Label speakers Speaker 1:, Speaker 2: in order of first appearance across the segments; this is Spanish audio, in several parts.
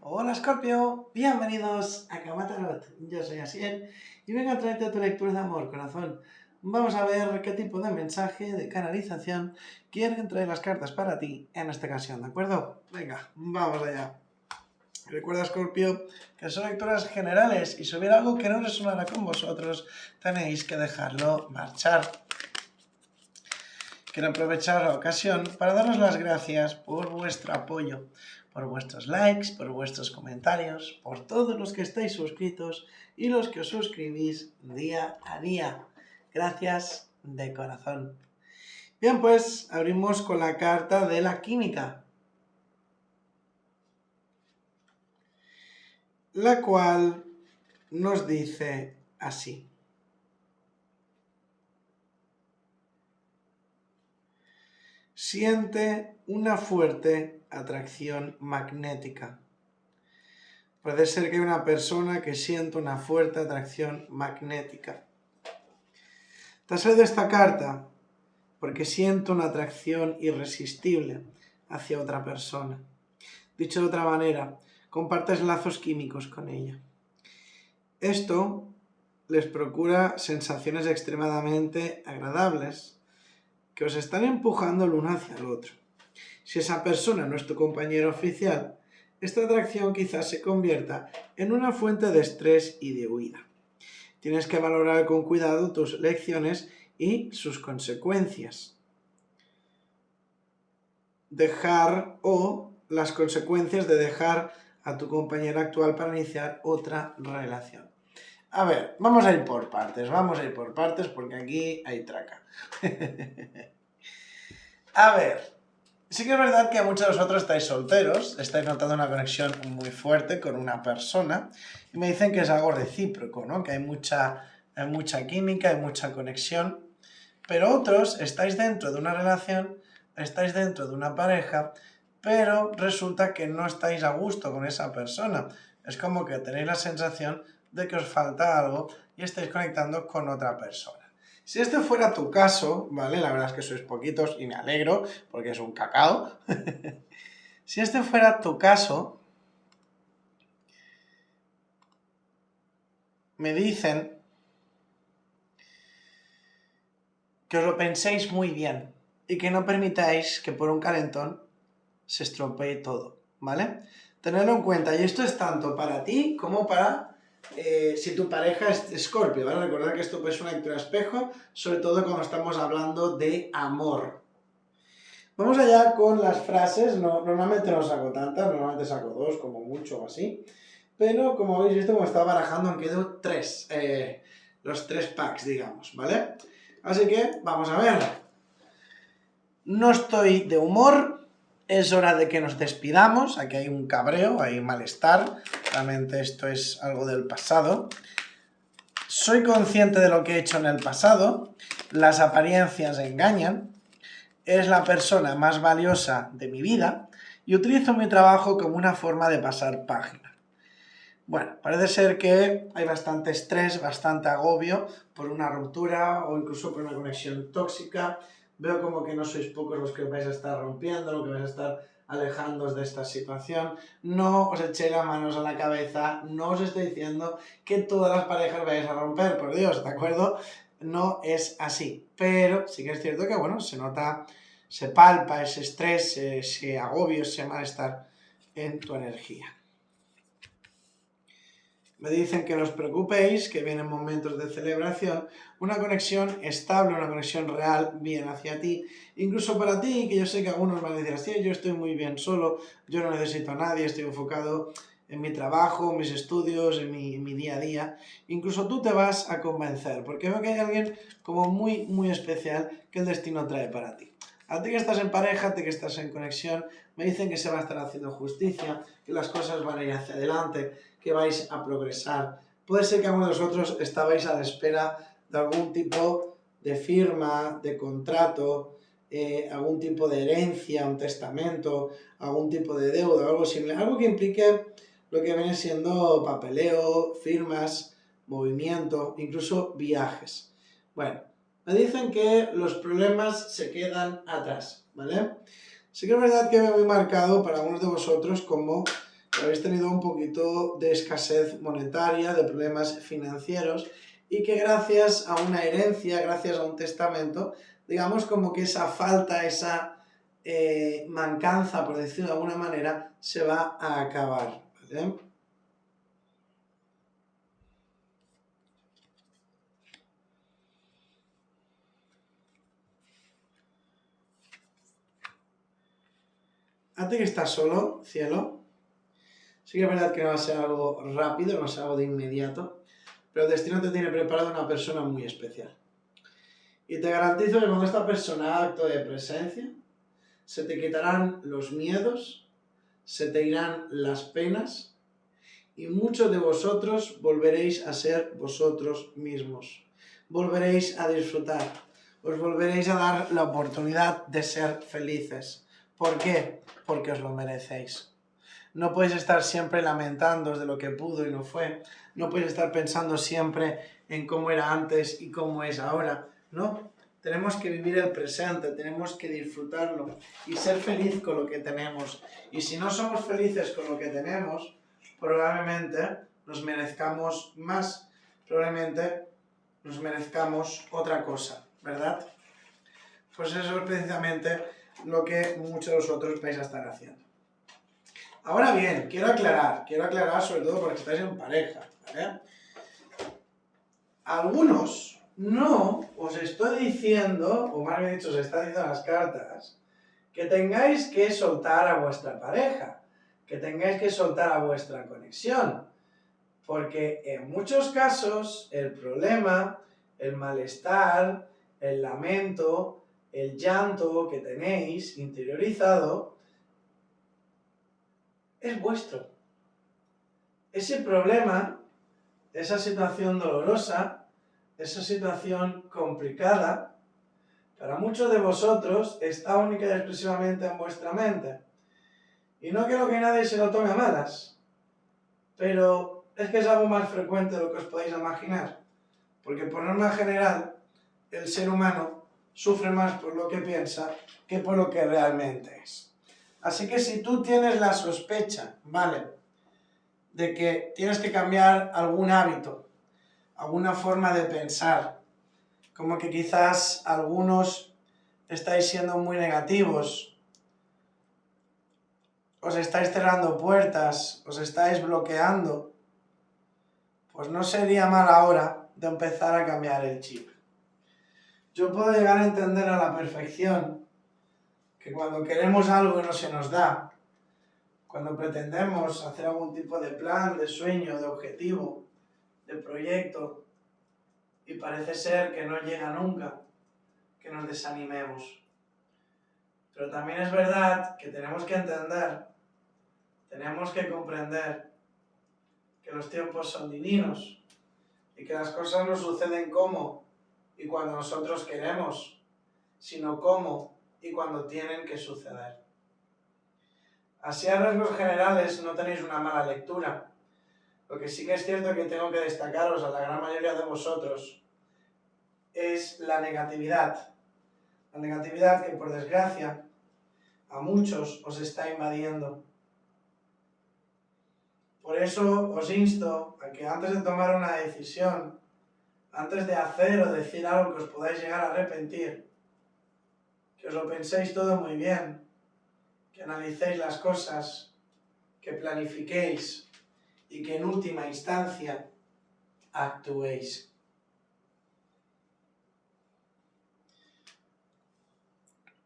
Speaker 1: Hola Scorpio, bienvenidos a Kama Tarot. Yo soy Asiel y vengo a traerte tu lectura de amor, corazón. Vamos a ver qué tipo de mensaje, de canalización quieren traer las cartas para ti en esta ocasión, ¿de acuerdo? Venga, vamos allá. Recuerda, Scorpio, que son lecturas generales y si hubiera algo que no resonara con vosotros, tenéis que dejarlo marchar. Quiero aprovechar la ocasión para daros las gracias por vuestro apoyo, por vuestros likes, por vuestros comentarios, por todos los que estáis suscritos y los que os suscribís día a día. Gracias de corazón. Bien, pues abrimos con la carta de la química, la cual nos dice así. Siente una fuerte atracción magnética. Puede ser que hay una persona que sienta una fuerte atracción magnética. Te ha salido esta carta porque siento una atracción irresistible hacia otra persona. Dicho de otra manera, compartes lazos químicos con ella. Esto les procura sensaciones extremadamente agradables que os están empujando el uno hacia el otro. Si esa persona no es tu compañero oficial, esta atracción quizás se convierta en una fuente de estrés y de huida. Tienes que valorar con cuidado tus elecciones y sus consecuencias. Las consecuencias de dejar a tu compañera actual para iniciar otra relación. A ver, vamos a ir por partes porque aquí hay traca. A ver, sí que es verdad que muchos de vosotros estáis solteros, estáis notando una conexión muy fuerte con una persona y me dicen que es algo recíproco, ¿no? Que hay mucha química, hay mucha conexión, pero otros estáis dentro de una relación, estáis dentro de una pareja, pero resulta que no estáis a gusto con esa persona. Es como que tenéis la sensación de que os falta algo y estáis conectando con otra persona. Si este fuera tu caso, ¿vale? La verdad es que sois poquitos y me alegro porque es un cacao. Si este fuera tu caso, me dicen que os lo penséis muy bien y que no permitáis que por un calentón se estropee todo, ¿vale? Tenedlo en cuenta, y esto es tanto para ti como para si tu pareja es Escorpio, ¿vale? Recordad que esto es una lectura espejo, sobre todo cuando estamos hablando de amor. Vamos allá con las frases. Normalmente no saco tantas, normalmente saco dos, como mucho o así, pero como habéis visto, como estaba barajando, han quedado los tres packs, digamos, ¿vale? Así que, vamos a ver. No estoy de humor, es hora de que nos despidamos, aquí hay un cabreo, hay malestar, realmente esto es algo del pasado. Soy consciente de lo que he hecho en el pasado, las apariencias engañan, eres la persona más valiosa de mi vida y utilizo mi trabajo como una forma de pasar página. Bueno, parece ser que hay bastante estrés, bastante agobio por una ruptura o incluso por una conexión tóxica. Veo como que no sois pocos los que vais a estar rompiendo, los que vais a estar alejándoos de esta situación. No os echéis las manos a la cabeza, no os estoy diciendo que todas las parejas vais a romper, por Dios, ¿de acuerdo? No es así, pero sí que es cierto que, bueno, se nota, se palpa ese estrés, ese agobio, ese malestar en tu energía. Me dicen que no os preocupéis, que vienen momentos de celebración, una conexión estable, una conexión real, bien hacia ti, incluso para ti, que yo sé que algunos van a decir así, yo estoy muy bien solo, yo no necesito a nadie, estoy enfocado en mi trabajo, en mis estudios, en mi día a día. Incluso tú te vas a convencer, porque veo que hay alguien como muy, muy especial que el destino trae para ti. A ti que estás en pareja, a ti que estás en conexión, me dicen que se va a estar haciendo justicia, que las cosas van a ir hacia adelante, que vais a progresar. Puede ser que algunos de vosotros estabais a la espera de algún tipo de firma, de contrato, algún tipo de herencia, un testamento, algún tipo de deuda, algo similar, algo que implique lo que viene siendo papeleo, firmas, movimiento, incluso viajes. Bueno, me dicen que los problemas se quedan atrás, ¿vale? Sí que es verdad que me he marcado para algunos de vosotros como habéis tenido un poquito de escasez monetaria, de problemas financieros, y que gracias a una herencia, gracias a un testamento, digamos como que esa falta, esa mancanza, por decirlo de alguna manera, se va a acabar, ¿vale? A ti que estás solo, cielo, sí que es verdad que no va a ser algo rápido, no va a ser algo de inmediato, pero el destino te tiene preparado una persona muy especial. Y te garantizo que cuando esta persona haga acto de presencia, se te quitarán los miedos, se te irán las penas y muchos de vosotros volveréis a ser vosotros mismos. Volveréis a disfrutar, os volveréis a dar la oportunidad de ser felices. ¿Por qué? Porque os lo merecéis. No podéis estar siempre lamentándoos de lo que pudo y no fue. No podéis estar pensando siempre en cómo era antes y cómo es ahora. No, tenemos que vivir el presente, tenemos que disfrutarlo y ser feliz con lo que tenemos. Y si no somos felices con lo que tenemos, probablemente nos merezcamos más, probablemente nos merezcamos otra cosa, ¿verdad? Pues eso es precisamente lo que muchos de vosotros vais a estar haciendo. Ahora bien, quiero aclarar sobre todo porque estáis en pareja, ¿vale? Algunos no os estoy diciendo, o más bien dicho, os está diciendo las cartas, que tengáis que soltar a vuestra pareja, que tengáis que soltar a vuestra conexión, porque en muchos casos el problema, el malestar, el lamento, el llanto que tenéis interiorizado es vuestro. Ese problema, esa situación dolorosa, esa situación complicada, para muchos de vosotros está única y exclusivamente en vuestra mente. Y no quiero que nadie se lo tome a malas, pero es que es algo más frecuente de lo que os podéis imaginar. Porque por norma general, el ser humano sufre más por lo que piensa que por lo que realmente es. Así que si tú tienes la sospecha, ¿vale?, de que tienes que cambiar algún hábito, alguna forma de pensar, como que quizás algunos estáis siendo muy negativos, os estáis cerrando puertas, os estáis bloqueando, pues no sería mala hora de empezar a cambiar el chip. Yo puedo llegar a entender a la perfección que cuando queremos algo y no se nos da, cuando pretendemos hacer algún tipo de plan, de sueño, de objetivo, de proyecto, y parece ser que no llega nunca, que nos desanimemos. Pero también es verdad que tenemos que entender, tenemos que comprender que los tiempos son divinos y que las cosas no suceden como y cuando nosotros queremos, sino cómo y cuando tienen que suceder. Así a rasgos generales no tenéis una mala lectura. Lo que sí que es cierto que tengo que destacaros a la gran mayoría de vosotros es la negatividad. La negatividad que por desgracia a muchos os está invadiendo. Por eso os insto a que antes de tomar una decisión, antes de hacer o decir algo que os podáis llegar a arrepentir, que os lo penséis todo muy bien, que analicéis las cosas, que planifiquéis y que en última instancia actuéis.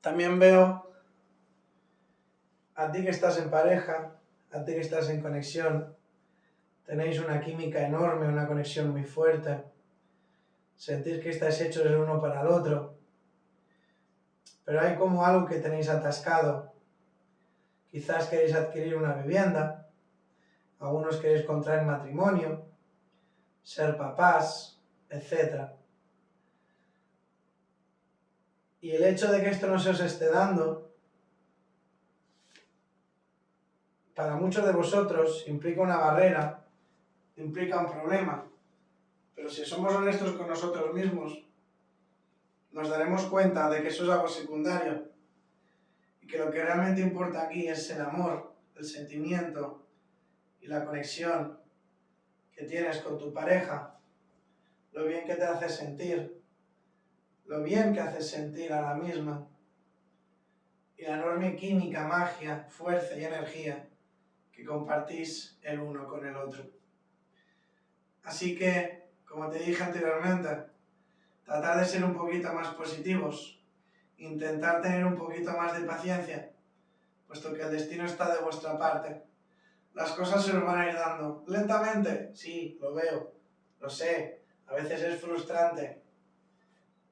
Speaker 1: También veo a ti que estás en pareja, a ti que estás en conexión, tenéis una química enorme, una conexión muy fuerte, sentís que estáis hechos el uno para el otro, pero hay como algo que tenéis atascado. Quizás queréis adquirir una vivienda, algunos queréis contraer matrimonio, ser papás, etc. Y el hecho de que esto no se os esté dando, para muchos de vosotros implica una barrera, implica un problema. Pero si somos honestos con nosotros mismos, nos daremos cuenta de que eso es algo secundario y que lo que realmente importa aquí es el amor, el sentimiento, y la conexión que tienes con tu pareja, lo bien que te hace sentir, lo bien que haces sentir a la misma, y la enorme química, magia, fuerza y energía que compartís el uno con el otro. Así que, como te dije anteriormente, tratar de ser un poquito más positivos, intentar tener un poquito más de paciencia, puesto que el destino está de vuestra parte. Las cosas se os van a ir dando. ¿Lentamente? Sí, lo veo, lo sé, a veces es frustrante,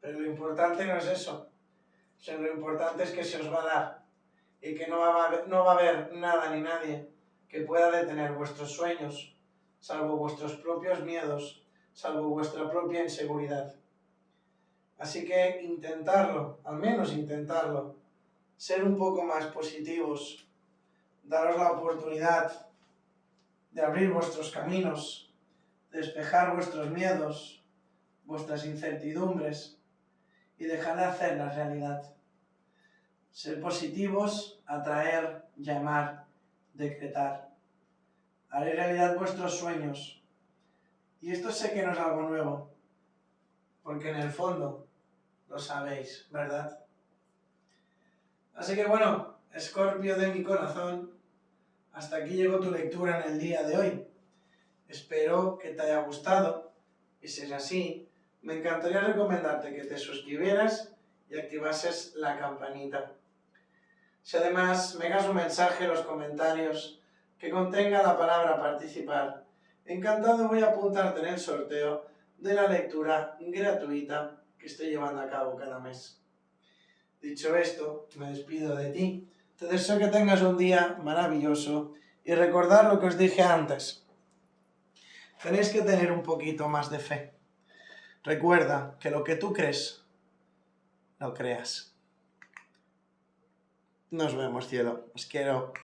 Speaker 1: pero lo importante no es eso, sino lo importante es que se os va a dar y que no va a haber nada ni nadie que pueda detener vuestros sueños, salvo vuestros propios miedos, salvo vuestra propia inseguridad. Así que intentarlo, al menos intentarlo, ser un poco más positivos, daros la oportunidad de abrir vuestros caminos, de despejar vuestros miedos, vuestras incertidumbres y dejar de hacer la realidad. Ser positivos, atraer, llamar, decretar. Haré realidad vuestros sueños. Y esto sé que no es algo nuevo, porque en el fondo lo sabéis, ¿verdad? Así que bueno, Escorpio de mi corazón, hasta aquí llegó tu lectura en el día de hoy. Espero que te haya gustado, y si es así, me encantaría recomendarte que te suscribieras y activases la campanita. Si además me hagas un mensaje en los comentarios que contenga la palabra participar, encantado voy a apuntarte en el sorteo de la lectura gratuita que estoy llevando a cabo cada mes. Dicho esto, me despido de ti. Te deseo que tengas un día maravilloso y recordar lo que os dije antes. Tenéis que tener un poquito más de fe. Recuerda que lo que tú crees, lo creas. Nos vemos, cielo. Os quiero.